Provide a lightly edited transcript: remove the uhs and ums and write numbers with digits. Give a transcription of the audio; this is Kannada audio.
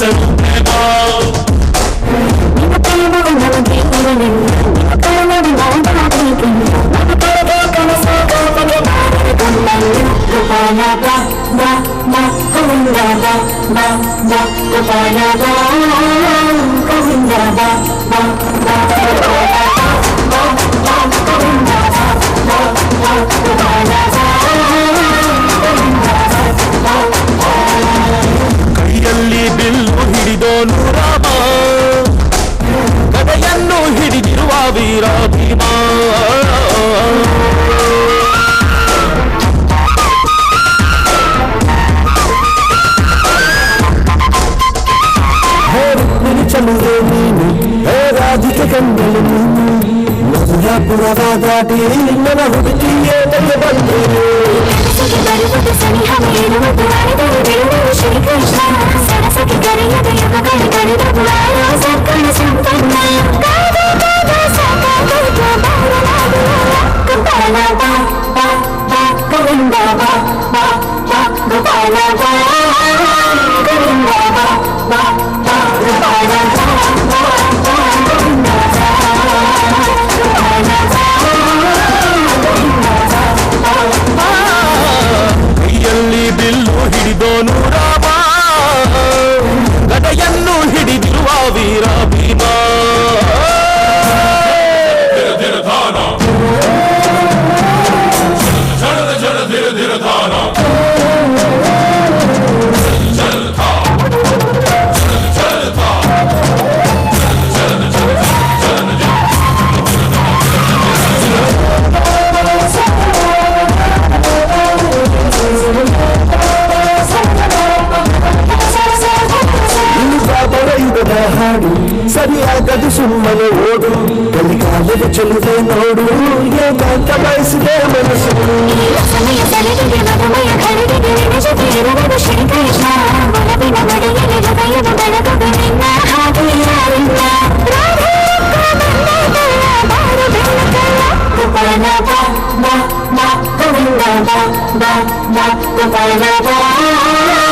ಹೆಸರು ಪ್ರೇಮ. ಕೈಯಲ್ಲಿ ಬಿಲ್ಲು ಹಿಡಿದೋನು ರಾಮ, ಗದೆಯನ್ನು ಹಿಡಿದಿರುವ ವೀರ ಭೀಮ. ಚಲುವೆ ನೀನು, ಹೇ ರಾಧಿಕೆ ಕಂಡಲು ನೀನು, ಮಧುರಾಪುರದ ದಾಟಿ ನನ್ನ ಹುಡುಗಿಯೇ ನನಗೆ ಬಂದು ಕೈಯಲ್ಲಿ ಬಿಲ್ಲು ಹಿಡಿದೋನು ರಾಮ, ಗದೆಯನ್ನು ಹಿಡಿದಿರುವ ವೀರ ಭೀಮ. ಹಾಡು ಸರಿಯಾಗದು ಸುಮ್ಮನೆ ಓಡು, ಕಲಿಕಾಲದ ಚೆಲುವೆ ನೋಡು, ಏಕಾಂತ ಬಯಸಿದೆ ಮನಸ್ಸು. Bye.